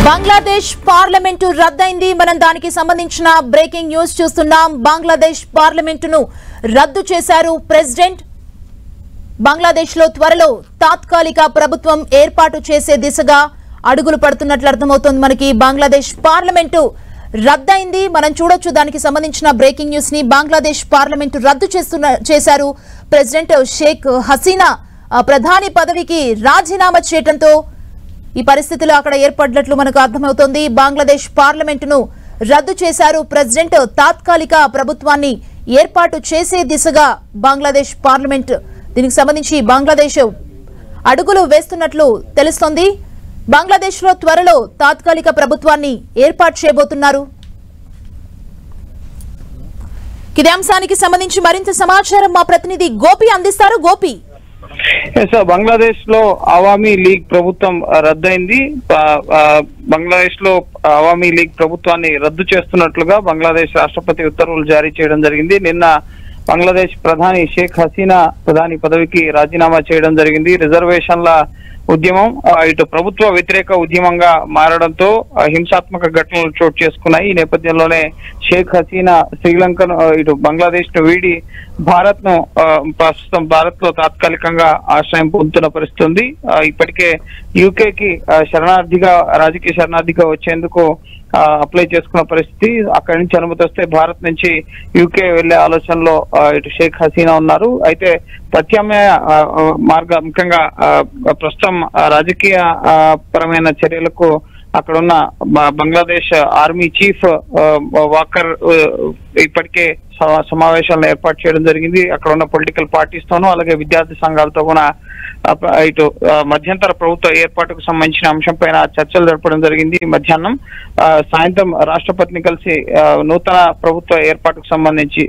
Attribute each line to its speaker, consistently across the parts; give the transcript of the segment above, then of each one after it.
Speaker 1: Bangladesh parliament రద్దయింది. మనం దానికి సంబంధించిన బ్రేకింగ్ న్యూస్ చూస్తున్నాం. బంగ్లాదేశ్ పార్లమెంటును రద్దు చేశారు ప్రెసిడెంట్. బంగ్లాదేశ్ లో త్వరలో తాత్కాలిక ప్రభుత్వం ఏర్పాటు చేసే దిశగా అడుగులు పడుతున్నట్లు అర్థమవుతోంది. మనకి బంగ్లాదేశ్ పార్లమెంటు రద్దయింది. మనం చూడొచ్చు దానికి సంబంధించిన బ్రేకింగ్ న్యూస్ ని. బంగ్లాదేశ్ పార్లమెంటు రద్దు చేశారు ప్రెసిడెంట్ షేక్ హసీనా ప్రధాని పదవికి రాజీనామా చేయడంతో ఈ పరిస్థితులు అక్కడ ఏర్పడినట్లు మనకు అర్థమవుతోంది. బంగ్లాదేశ్ పార్లమెంటును రద్దు చేశారు ప్రెసిడెంట్. తాత్కాలిక ప్రభుత్వాన్ని ఏర్పాటు చేసే దిశగా బంగ్లాదేశ్ పార్లమెంట్ దీనికి సంబంధించి బంగ్లాదేశ్ అడుగులు వేస్తున్నట్లు తెలుస్తోంది. బంగ్లాదేశ్ లో త్వరలో తాత్కాలిక ప్రభుత్వాన్ని ఏర్పాటు చేయబోతున్నారు. ఇదే అంశానికి సంబంధించి మరింత సమాచారం మా ప్రతినిధి గోపి అందిస్తారు. గోపి,
Speaker 2: బంగ్లాదేశ్ లో అవామీ లీగ్ ప్రభుత్వం రద్దయింది. బంగ్లాదేశ్ లో అవామీ లీగ్ ప్రభుత్వాన్ని రద్దు చేస్తున్నట్లుగా బంగ్లాదేశ్ రాష్ట్రపతి ఉత్తర్వులు జారీ చేయడం జరిగింది. నిన్న బంగ్లాదేశ్ ప్రధాని షేక్ హసీనా ప్రధాని పదవికి రాజీనామా చేయడం జరిగింది. రిజర్వేషన్ల ఉద్యమం ఇటు ప్రభుత్వ వ్యతిరేక ఉద్యమంగా మారడంతో హింసాత్మక ఘటనలు చోటు చేసుకున్నాయి. ఈ నేపథ్యంలోనే షేక్ హసీనా శ్రీలంకను ఇటు బంగ్లాదేశ్ ను వీడి ప్రస్తుతం భారత్ లో తాత్కాలికంగా ఆశ్రయం పొందుతున్న పరిస్థితి ఉంది. ఇప్పటికే యూకేకి రాజకీయ శరణార్థిగా వచ్చేందుకు అప్లై చేసుకున్న పరిస్థితి. అక్కడి నుంచి అనుమతి వస్తే భారత్ నుంచి యూకే వెళ్లే ఆలోచనలో ఇటు షేక్ హసీనా ఉన్నారు. అయితే ప్రత్యామ్నాయ ముఖ్యంగా ప్రస్తుతం రాజకీయ పరమైన చర్యలకు అక్కడున్న బంగ్లాదేశ్ ఆర్మీ చీఫ్ వాకర్ ఇప్పటికే సమావేశాలను ఏర్పాటు చేయడం జరిగింది. అక్కడ ఉన్న పొలిటికల్ పార్టీస్ తోనూ అలాగే విద్యార్థి సంఘాలతో కూడా ఇటు మధ్యంతర ప్రభుత్వ ఏర్పాటుకు సంబంధించిన అంశంపైన చర్చలు జరపడం జరిగింది. మధ్యాహ్నం సాయంత్రం రాష్ట్రపతిని కలిసి నూతన ప్రభుత్వ ఏర్పాటుకు సంబంధించి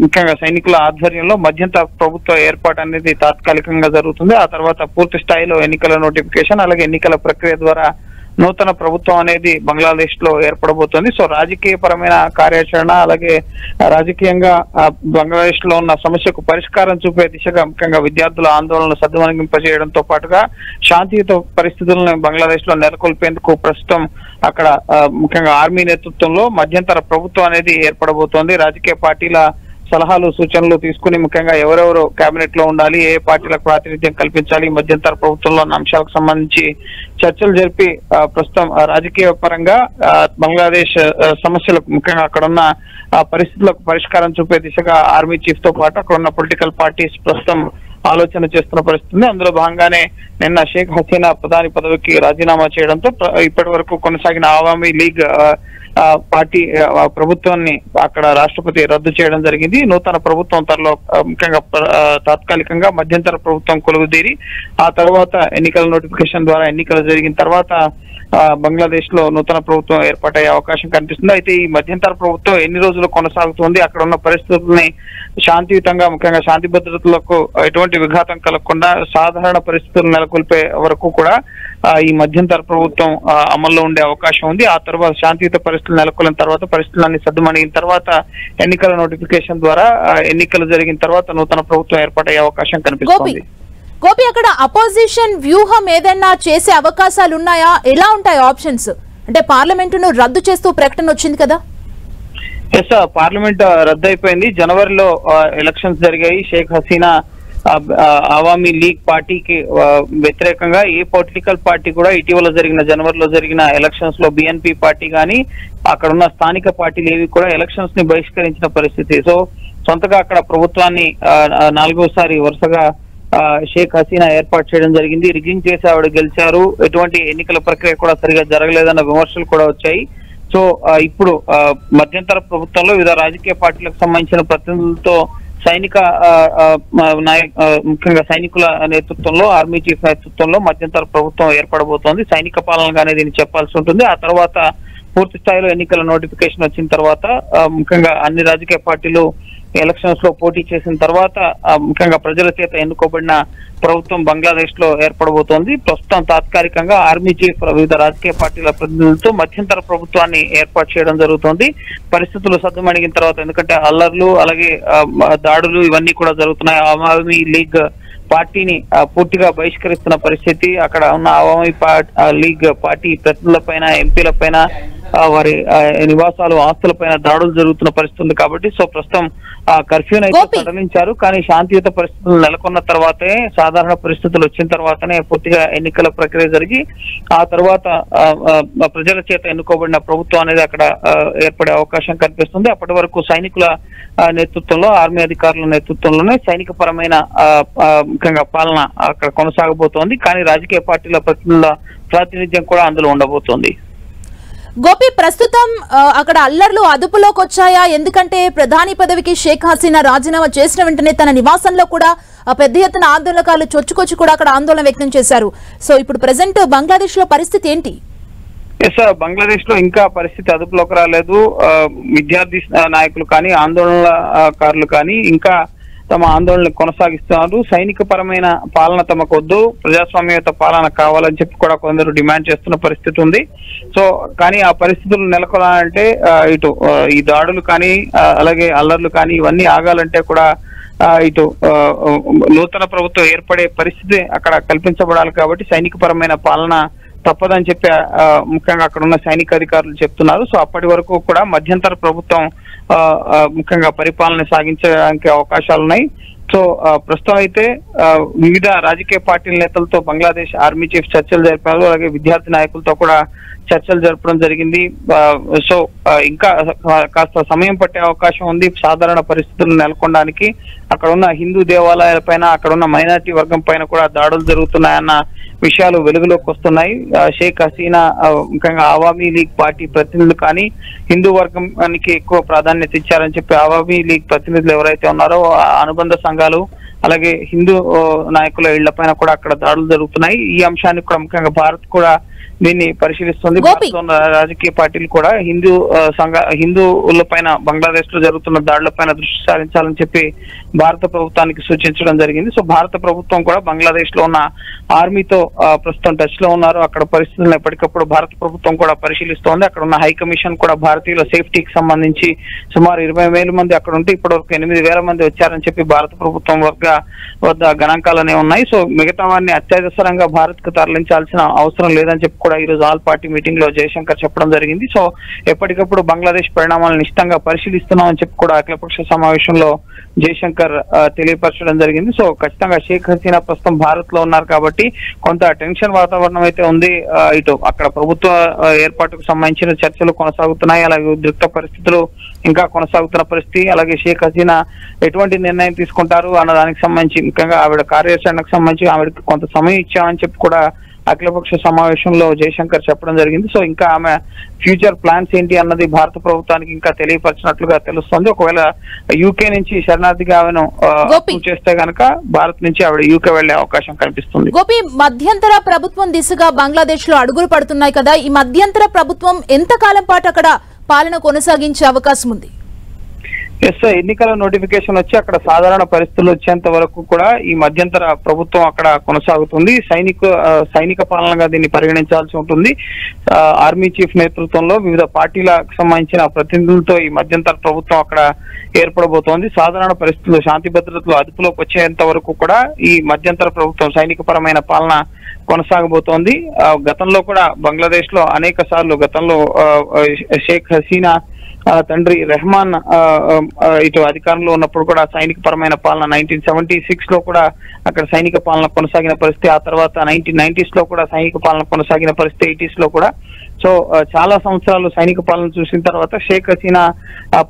Speaker 2: ముఖ్యంగా సైనికుల ఆధ్వర్యంలో మధ్యంతర ప్రభుత్వ ఏర్పాటు అనేది తాత్కాలికంగా జరుగుతుంది. ఆ తర్వాత పూర్తి స్థాయిలో ఎన్నికల నోటిఫికేషన్ అలాగే ఎన్నికల ప్రక్రియ ద్వారా నూతన ప్రభుత్వం అనేది బంగ్లాదేశ్ లో ఏర్పడబోతోంది. సో రాజకీయ పరమైన కార్యాచరణ అలాగే రాజకీయంగా బంగ్లాదేశ్ లో ఉన్న సమస్యకు పరిష్కారం చూపే దిశగా ముఖ్యంగా విద్యార్థుల ఆందోళనలు సద్దుమణింపజేయడంతో పాటుగా శాంతియుత పరిస్థితులను బంగ్లాదేశ్ లో నెలకొల్పేందుకు ప్రస్తుతం అక్కడ ముఖ్యంగా ఆర్మీ నేతృత్వంలో మధ్యంతర ప్రభుత్వం అనేది ఏర్పడబోతోంది. రాజకీయ పార్టీల సలహాలు సూచనలు తీసుకుని ముఖ్యంగా ఎవరెవరు కేబినెట్ లో ఉండాలి, ఏ పార్టీలకు ప్రాతినిధ్యం కల్పించాలి, మధ్యంతర ప్రభుత్వంలో ఉన్న అంశాలకు సంబంధించి చర్చలు జరిపి ప్రస్తుతం రాజకీయ పరంగా బంగ్లాదేశ్ సమస్యలకు ముఖ్యంగా అక్కడున్న పరిస్థితులకు పరిష్కారం చూపే దిశగా ఆర్మీ చీఫ్ తో పాటు అక్కడ ఉన్న పొలిటికల్ పార్టీస్ ప్రస్తుతం ఆలోచన చేస్తున్న పరిస్థితి. అందులో భాగంగానే నిన్న షేక్ హసీనా ప్రధాని పదవికి రాజీనామా చేయడంతో ఇప్పటి వరకు కొనసాగిన అవామీ లీగ్ పార్టీ ప్రభుత్వాన్ని అక్కడ రాష్ట్రపతి రద్దు చేయడం జరిగింది. నూతన ప్రభుత్వం త్వరలో ముఖ్యంగా తాత్కాలికంగా మధ్యంతర ప్రభుత్వం కొలువుదీరి ఆ తర్వాత ఎన్నికల నోటిఫికేషన్ ద్వారా ఎన్నికలు జరిగిన తర్వాత బంగ్లాదేశ్ లో నూతన ప్రభుత్వం ఏర్పాటయ్యే అవకాశం కనిపిస్తుంది. అయితే ఈ మధ్యంతర ప్రభుత్వం ఎన్ని రోజులు కొనసాగుతుంది, అక్కడ ఉన్న పరిస్థితుల్ని శాంతియుతంగా ముఖ్యంగా శాంతి భద్రతలకు ఎటువంటి విఘాతం కలగకుండా సాధారణ పరిస్థితులు నెలకొల్పే వరకు కూడా ఈ మధ్యంతర ప్రభుత్వం అమల్లో ఉండే అవకాశం ఉంది. ఆ తర్వాత శాంతియుత పరిస్థితులు నెలకొల్లిన తర్వాత పరిస్థితులన్నీ సద్దుమణిగిన తర్వాత ఎన్నికల నోటిఫికేషన్ ద్వారా ఎన్నికలు జరిగిన తర్వాత నూతన ప్రభుత్వం ఏర్పాటయ్యే అవకాశం కనిపిస్తుంది.
Speaker 1: గోపి, అక్కడ అపోజిషన్ వ్యూహం ఏదైనా చేసే అవకాశాలు ఉన్నాయా? ఎలా ఉంటాయి ఆప్షన్స్? అంటే పార్లమెంటును రద్దు చేస్తూ ప్రకటన వచ్చింది కదా.
Speaker 2: ఎస్, పార్లమెంట్ రద్దు అయిపోయింది. జనవరిలో ఎలక్షన్స్ జరిగాయి. షేక్ హసీనా అవామీ లీగ్ పార్టీకి వ్యతిరేకంగా ఏ పొలిటికల్ పార్టీ కూడా ఇటీవల జనవరిలో జరిగిన ఎలక్షన్స్ లో బిఎన్పి పార్టీ కానీ అక్కడ ఉన్న స్థానిక పార్టీలు ఏవి కూడా ఎలక్షన్స్ ని బహిష్కరించిన పరిస్థితి. సో సొంతగా అక్కడ ప్రభుత్వాన్ని 4వ వరుసగా షేక్ హసీనా ఏర్పాటు చేయడం జరిగింది. రిగ్గింగ్ చేసి ఆవిడ గెలిచారు. ఎటువంటి ఎన్నికల ప్రక్రియ కూడా సరిగా జరగలేదన్న విమర్శలు కూడా వచ్చాయి. సో ఇప్పుడు మధ్యంతర ప్రభుత్వంలో వివిధ రాజకీయ పార్టీలకు సంబంధించిన ప్రతినిధులతో ముఖ్యంగా సైనికుల నేతృత్వంలో ఆర్మీ చీఫ్ నేతృత్వంలో మధ్యంతర ప్రభుత్వం ఏర్పడబోతోంది. సైనిక పాలనగానే దీన్ని చెప్పాల్సి ఉంటుంది. ఆ తర్వాత పూర్తి స్థాయిలో ఎన్నికల నోటిఫికేషన్ వచ్చిన తర్వాత ముఖ్యంగా అన్ని రాజకీయ పార్టీలు ఎలక్షన్స్ లో పోటీ చేసిన తర్వాత ముఖ్యంగా ప్రజల చేత ఎన్నుకోబడిన ప్రభుత్వం బంగ్లాదేశ్ లో ఏర్పడబోతోంది. ప్రస్తుతం తాత్కాలికంగా ఆర్మీ చీఫ్ వివిధ రాజకీయ పార్టీల ప్రతినిధులతో మధ్యంతర ప్రభుత్వాన్ని ఏర్పాటు చేయడం జరుగుతోంది. పరిస్థితులు సద్దుమణిగిన తర్వాత, ఎందుకంటే అల్లర్లు అలాగే దాడులు ఇవన్నీ కూడా జరుగుతున్నాయి. అవామీ లీగ్ పార్టీని పూర్తిగా బహిష్కరిస్తున్న పరిస్థితి, అక్కడ ఉన్న అవామీ లీగ్ పార్టీ ప్రతినిధులపైన, ఎంపీలపైన, వారి నివాసాలు, ఆస్తులపైన దాడులు జరుగుతున్న పరిస్థితి ఉంది. కాబట్టి సో ప్రస్తుతం కర్ఫ్యూని అయితే సడలించారు. కానీ శాంతియుత పరిస్థితులు నెలకొన్న తర్వాతే, సాధారణ పరిస్థితులు వచ్చిన తర్వాతనే పూర్తిగా ఎన్నికల ప్రక్రియ జరిగి ఆ తర్వాత ప్రజల చేత ఎన్నుకోబడిన ప్రభుత్వం అనేది అక్కడ ఏర్పడే అవకాశం కనిపిస్తుంది. అప్పటి వరకు సైనికుల నేతృత్వంలో, ఆర్మీ అధికారుల నేతృత్వంలోనే సైనిక పరమైన ముఖ్యంగా పాలన అక్కడ కొనసాగబోతోంది. కానీ రాజకీయ పార్టీల ప్రతినిధుల ప్రాతినిధ్యం కూడా అందులో ఉండబోతోంది.
Speaker 1: గోపి, ప్రస్తుతం అక్కడ అల్లర్లు అదుపులోకి వచ్చాయా? ఎందుకంటే ప్రధాని పదవికి షేక్ హసీనా రాజీనామా చేసిన వెంటనే తన నివాసంలో కూడా పెద్ద ఎత్తున ఆందోళనకారులు చొచ్చుకొచ్చి కూడా అక్కడ ఆందోళన వ్యక్తం చేశారు. సో ఇప్పుడు ప్రెసెంట్ బంగ్లాదేశ్ లో పరిస్థితి ఏంటి?
Speaker 2: బంగ్లాదేశ్ లో ఇంకా పరిస్థితి అదుపులోకి రాలేదు. విద్యార్థి నాయకులు కానీ, ఆందోళనకారులు కానీ ఇంకా తమ ఆందోళన కొనసాగిస్తున్నారు. సైనిక పరమైన పాలన తమకు వద్దు, ప్రజాస్వామ్యత పాలన కావాలని చెప్పి కూడా కొందరు డిమాండ్ చేస్తున్న పరిస్థితి ఉంది. సో కానీ ఆ పరిస్థితులు నెలకొనాలంటే ఇటు ఈ దాడులు కానీ, అలాగే అల్లర్లు కానీ ఇవన్నీ ఆగాలంటే కూడా ఇటు నూతన ప్రభుత్వం ఏర్పడే పరిస్థితి అక్కడ కల్పించబడాలి. కాబట్టి సైనిక పరమైన పాలన తప్పదని చెప్పి ముఖ్యంగా అక్కడ ఉన్న సైనిక అధికారులు చెప్తున్నారు. సో అప్పటి వరకు కూడా మధ్యంతర ప్రభుత్వం ముఖ్యంగా పరిపాలన సాగించడానికి అవకాశాలున్నాయి. సో ప్రస్తుతం అయితే వివిధ రాజకీయ పార్టీల నేతలతో బంగ్లాదేశ్ ఆర్మీ చీఫ్ చర్చలు జరిపారు. అలాగే విద్యార్థి నాయకులతో కూడా చర్చలు జరపడం జరిగింది. సో ఇంకా కాస్త సమయం పట్టే అవకాశం ఉంది సాధారణ పరిస్థితులు నెలకొనడానికి. అక్కడ ఉన్న హిందూ దేవాలయాలపైన, అక్కడ ఉన్న మైనారిటీ వర్గం పైన కూడా దాడులు జరుగుతున్నాయన్న విషయాలు వెలుగులోకి వస్తున్నాయి. షేక్ హసీనా ముఖ్యంగా అవామీ లీగ్ పార్టీ ప్రతినిధులు కానీ హిందూ వర్గానికి ఎక్కువ ప్రాధాన్యత ఇచ్చారని చెప్పి అవామీ లీగ్ ప్రతినిధులు ఎవరైతే ఉన్నారో అనుబంధ సంఘాలు, అలాగే హిందూ నాయకుల ఇళ్లపైన కూడా అక్కడ దాడులు జరుగుతున్నాయి. ఈ అంశానికి కూడా ముఖ్యంగా భారత్ కూడా దీన్ని పరిశీలిస్తుంది. రాజకీయ పార్టీలు కూడా హిందువుల పైన బంగ్లాదేశ్ లో జరుగుతున్న దాడులపైన దృష్టి సారించాలని చెప్పి భారత ప్రభుత్వానికి సూచించడం జరిగింది. సో భారత ప్రభుత్వం కూడా బంగ్లాదేశ్ లో ఉన్న ఆర్మీతో ప్రస్తుతం టచ్ లో ఉన్నారు. అక్కడ పరిస్థితులను ఎప్పటికప్పుడు భారత ప్రభుత్వం కూడా పరిశీలిస్తోంది. అక్కడ ఉన్న హై కమిషన్ కూడా భారతీయుల సేఫ్టీకి సంబంధించి సుమారు 20,000 మంది అక్కడ ఉంటే ఇప్పటివరకు 8,000 మంది వచ్చారని చెప్పి భారత ప్రభుత్వం వద్ద గణాంకాలనే ఉన్నాయి. సో మిగతా వారిని అత్యవసరంగా భారత్ కు తరలించాల్సిన అవసరం లేదని చెప్పి కూడా ఈ రోజు ఆల్ పార్టీ మీటింగ్ లో జయశంకర్ చెప్పడం జరిగింది. సో ఎప్పటికప్పుడు బంగ్లాదేశ్ పరిణామాలను నిశ్చితంగా పరిశీలిస్తున్నామని చెప్పి కూడా అఖిలపక్ష సమావేశంలో జయశంకర్ తెలియపరచడం జరిగింది. సో ఖచ్చితంగా షేక్ హసీనా ప్రస్తుతం భారత్ లో ఉన్నారు కాబట్టి కొంత టెన్షన్ వాతావరణం అయితే ఉంది. ఇటు అక్కడ ప్రభుత్వ ఏర్పాటుకు సంబంధించిన చర్చలు కొనసాగుతున్నాయి. అలాగే ఉద్రిక్త పరిస్థితులు ఇంకా కొనసాగుతున్న పరిస్థితి. అలాగే షేక్ హసీనా ఎటువంటి నిర్ణయం తీసుకుంటారు అన్న దానికి సంబంధించి, ముఖ్యంగా ఆవిడ కార్యాచరణకు సంబంధించి ఆవిడకి కొంత సమయం ఇచ్చామని చెప్పి కూడా అఖిలపక్ష సమావేశంలో జయశంకర్ చెప్పడం జరిగింది. సో ఇంకా ఆమె ఫ్యూచర్ ప్లాన్స్ ఏంటి అన్నది భారత ప్రభుత్వానికి ఇంకా తెలియపరిచినట్లుగా తెలుస్తోంది. ఒకవేళ యూకే నుంచి శరణార్థిగా ఆమెను చేస్తే గనక భారత్ నుంచి ఆవిడ యూకే వెళ్లే అవకాశం కనిపిస్తుంది.
Speaker 1: గోపి, మధ్యంతర ప్రభుత్వం దిశగా బంగ్లాదేశ్ లో అడుగులు పడుతున్నాయి కదా, ఈ మధ్యంతర ప్రభుత్వం ఎంతకాలం పాటు అక్కడ పాలన కొనసాగించే అవకాశం ఉంది?
Speaker 2: ఎన్నికల నోటిఫికేషన్ వచ్చి అక్కడ సాధారణ పరిస్థితులు వచ్చేంత వరకు కూడా ఈ మధ్యంతర ప్రభుత్వం అక్కడ కొనసాగుతుంది. సైనిక పాలనగా దీన్ని పరిగణించాల్సి ఉంటుంది. ఆర్మీ చీఫ్ నేతృత్వంలో వివిధ పార్టీలకు సంబంధించిన ప్రతినిధులతో ఈ మధ్యంతర ప్రభుత్వం అక్కడ ఏర్పడబోతోంది. సాధారణ పరిస్థితులు, శాంతి భద్రతలు అదుపులోకి వచ్చేంత వరకు కూడా ఈ మధ్యంతర ప్రభుత్వం సైనిక పరమైన పాలన కొనసాగబోతోంది. గతంలో కూడా బంగ్లాదేశ్ లో అనేక సార్లు గతంలో షేక్ హసీనా తండ్రి రెహమాన్ ఇటు అధికారంలో ఉన్నప్పుడు కూడా సైనిక పరమైన పాలన 1976 లో కూడా అక్కడ సైనిక పాలన కొనసాగిన పరిస్థితి. ఆ తర్వాత 1990s లో కూడా సైనిక పాలన కొనసాగిన పరిస్థితి, 80s లో కూడా. సో చాలా సంవత్సరాలు సైనిక పాలన చూసిన తర్వాత షేక్ హసీనా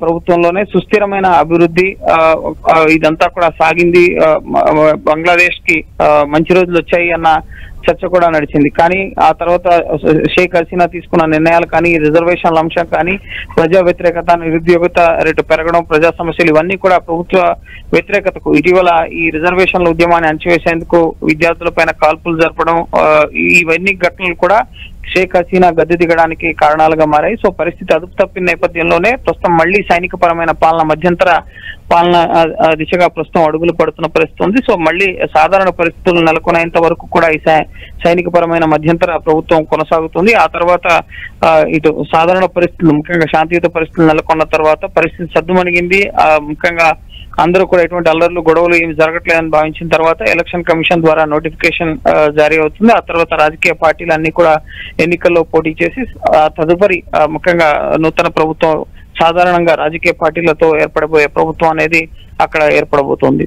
Speaker 2: ప్రభుత్వంలోనే సుస్థిరమైన అభివృద్ధి ఇదంతా కూడా సాగింది. బంగ్లాదేశ్ కి మంచి రోజులు వచ్చాయి అన్న చర్చ కూడా నడిచింది. కానీ ఆ తర్వాత షేక్ హసీనా తీసుకున్న నిర్ణయాలు కానీ, రిజర్వేషన్ల అంశం కానీ, ప్రజా వ్యతిరేకత, నిరుద్యోగత రేటు పెరగడం, ప్రజా సమస్యలు ఇవన్నీ కూడా ప్రభుత్వ వ్యతిరేకతకు, ఇటీవల ఈ రిజర్వేషన్ల ఉద్యమాన్ని అణచివేసేందుకు విద్యార్థులపైన కాల్పులు జరపడం, ఇవన్నీ ఘటనలు కూడా షేక్ హసీనా గద్దె దిగడానికి కారణాలుగా మారాయి. సో పరిస్థితి అదుపు తప్పిన నేపథ్యంలోనే ప్రస్తుతం మళ్లీ సైనిక పరమైన పాలన, మధ్యంతర పాలన దిశగా ప్రస్తుతం అడుగులు పడుతున్న పరిస్థితి ఉంది. సో మళ్లీ సాధారణ పరిస్థితులు నెలకొనేంత వరకు కూడా ఈ సైనిక పరమైన మధ్యంతర ప్రభుత్వం కొనసాగుతుంది. ఆ తర్వాత ఇటు సాధారణ పరిస్థితులు, ముఖ్యంగా శాంతియుత పరిస్థితులు నెలకొన్న తర్వాత పరిస్థితి సద్దుమణిగింది. ముఖ్యంగా అందరూ కూడా ఎటువంటి అల్లర్లు గొడవలు ఏమి జరగట్లేదని భావించిన తర్వాత ఎలక్షన్ కమిషన్ ద్వారా నోటిఫికేషన్ జారీ అవుతుంది. ఆ తర్వాత రాజకీయ పార్టీలు అన్ని కూడా ఎన్నికల్లో పోటీ చేసి తదుపరి ముఖ్యంగా నూతన ప్రభుత్వం సాధారణంగా రాజకీయ పార్టీలతో ఏర్పడబోయే ప్రభుత్వం అనేది అక్కడ ఏర్పడబోతోంది.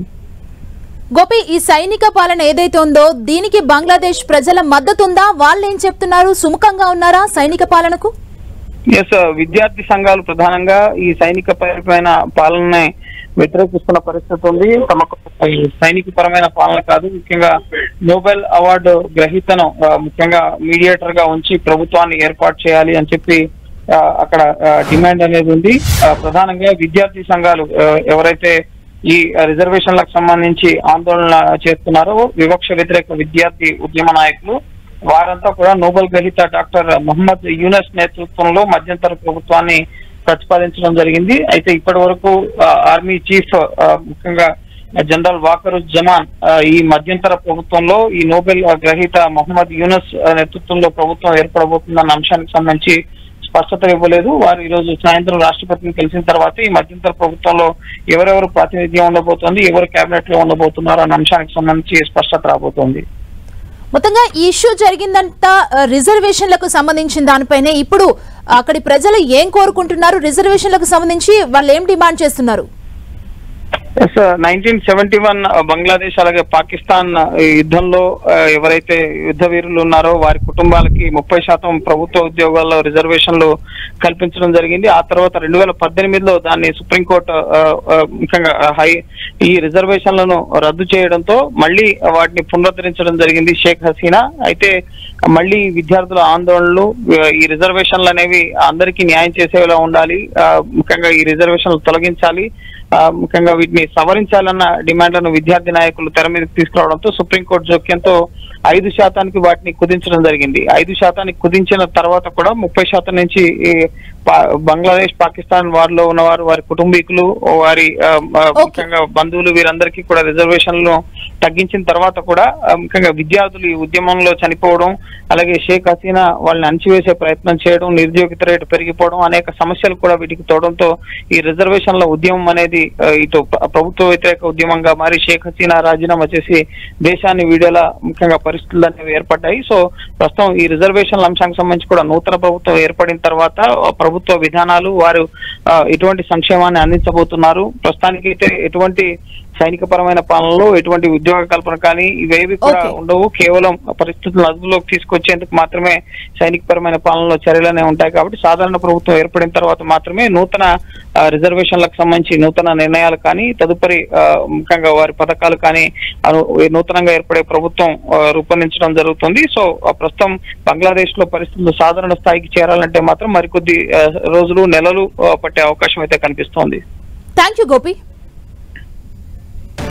Speaker 1: గోపి, ఈ సైనిక పాలన ఏదైతే ఉందో దీనికి బంగ్లాదేశ్ ప్రజల మద్దతు ఉందా? వాళ్ళు ఏం చెప్తున్నారు? సుముఖంగా ఉన్నారా సైనిక పాలనకు?
Speaker 2: ఎస్, విద్యార్థి సంఘాలు ప్రధానంగా ఈ సైనిక పరమైన పాలనని వ్యతిరేకిస్తున్న పరిస్థితి ఉంది. తమకు సైనిక పరమైన పాలన కాదు, ముఖ్యంగా నోబెల్ అవార్డు గ్రహీతను ముఖ్యంగా మీడియేటర్ గా ఉంచి ప్రభుత్వాన్ని ఏర్పాటు చేయాలి అని చెప్పి అక్కడ డిమాండ్ అనేది ఉంది. ప్రధానంగా విద్యార్థి సంఘాలు ఎవరైతే ఈ రిజర్వేషన్లకు సంబంధించి ఆందోళన చేస్తున్నారో వివక్ష వ్యతిరేక విద్యార్థి ఉద్యమ నాయకులు వారంతా కూడా నోబెల్ గ్రహీత డాక్టర్ మొహమ్మద్ యూనస్ నేతృత్వంలో మధ్యంతర ప్రభుత్వాన్ని ప్రతిపాదించడం జరిగింది. అయితే ఇప్పటి వరకు ఆర్మీ చీఫ్ ముఖ్యంగా జనరల్ వాకరుజ్జమాన్ ఈ మధ్యంతర ప్రభుత్వంలో ఈ నోబెల్ గ్రహీత మొహమ్మద్ యూనస్ నేతృత్వంలో ప్రభుత్వం ఏర్పడబోతుందన్న అంశానికి సంబంధించి స్పష్టత ఇవ్వలేదు. వారు ఈ రోజు సాయంత్రం రాష్ట్రపతిని కలిసిన తర్వాత ఈ మధ్యంతర ప్రభుత్వంలో ఎవరెవరు ప్రాతినిధ్యం ఉండబోతోంది, ఎవరు కేబినెట్ లో ఉండబోతున్నారు అన్న అంశానికి సంబంధించి స్పష్టత రాబోతోంది.
Speaker 1: మొత్తంగా ఈ ఇష్యూ జరిగిందంతా రిజర్వేషన్లకు సంబంధించిన దానిపైనే ఇప్పుడు అక్కడి ప్రజలు ఏం కోరుకుంటున్నారు? రిజర్వేషన్లకు సంబంధించి వాళ్ళు ఏం డిమాండ్ చేస్తున్నారు?
Speaker 2: 1971 బంగ్లాదేశ్ అలాగే పాకిస్తాన్ యుద్ధంలో ఎవరైతే యుద్ధ వీరులు ఉన్నారో వారి కుటుంబాలకి 30% ప్రభుత్వ ఉద్యోగాల్లో రిజర్వేషన్లు కల్పించడం జరిగింది. ఆ తర్వాత 2018లో దాన్ని సుప్రీంకోర్టు ముఖ్యంగా ఈ రిజర్వేషన్లను రద్దు చేయడంతో మళ్ళీ వాటిని పునరుద్ధరించడం జరిగింది షేక్ హసీనా. అయితే మళ్ళీ విద్యార్థుల ఆందోళనలు ఈ రిజర్వేషన్లు అనేవి అందరికీ న్యాయం చేసేలా ఉండాలి, ముఖ్యంగా ఈ రిజర్వేషన్లు తొలగించాలి, ముఖ్యంగా వీటిని సవరించాలన్న డిమాండ్లను విద్యార్థి నాయకులు తెర మీదకి తీసుకురావడంతో సుప్రీంకోర్టు జోక్యంతో 5% వాటిని కుదించడం జరిగింది. 5% కుదించిన తర్వాత కూడా 30% నుంచి బంగ్లాదేశ్ పాకిస్తాన్ వారిలో ఉన్నవారు వారి కుటుంబీకులు వారి ముఖ్యంగా బంధువులు వీరందరికీ కూడా రిజర్వేషన్లు తగ్గించిన తర్వాత కూడా ముఖ్యంగా విద్యార్థులు ఈ ఉద్యమంలో చనిపోవడం అలాగే షేక్ హసీనా వాళ్ళని అణచివేసే ప్రయత్నం చేయడం, నిరుద్యోగిత రేటు పెరిగిపోవడం అనేక సమస్యలు కూడా వీటికి తోడంతో ఈ రిజర్వేషన్ల ఉద్యమం అనేది ఇటు ప్రభుత్వ వ్యతిరేక ఉద్యమంగా మారి షేక్ హసీనా రాజీనామా చేసి దేశాన్ని వీడేలా ముఖ్యంగా పరిస్థితులు అనేవి ఏర్పడ్డాయి. సో ప్రస్తుతం ఈ రిజర్వేషన్ల అంశానికి సంబంధించి కూడా నూతన ప్రభుత్వం ఏర్పడిన తర్వాత ప్రభుత్వ విధానాలు వారు ఎటువంటి సంక్షేమాన్ని అందించబోతున్నారు, ప్రస్తుతానికైతే ఎటువంటి సైనిక పరమైన పాలనలో ఎటువంటి ఉద్యోగ కల్పన కానీ ఇవేవి కూడా ఉండవు, కేవలం పరిస్థితులను అదుపులోకి తీసుకొచ్చేందుకు మాత్రమే సైనిక పరమైన పాలనలో చర్యలనే ఉంటాయి. కాబట్టి సాధారణ ప్రభుత్వం ఏర్పడిన తర్వాత మాత్రమే నూతన రిజర్వేషన్లకు సంబంధించి నూతన నిర్ణయాలు కానీ తదుపరి ముఖ్యంగా వారి పథకాలు కానీ నూతనంగా ఏర్పడే ప్రభుత్వం రూపొందించడం జరుగుతుంది. సో ప్రస్తుతం బంగ్లాదేశ్ లో పరిస్థితులు సాధారణ స్థాయికి చేరాలంటే మాత్రం మరికొద్ది రోజులు నెలలు పట్టే అవకాశం అయితే కనిపిస్తోంది.
Speaker 1: Thank you Gopi.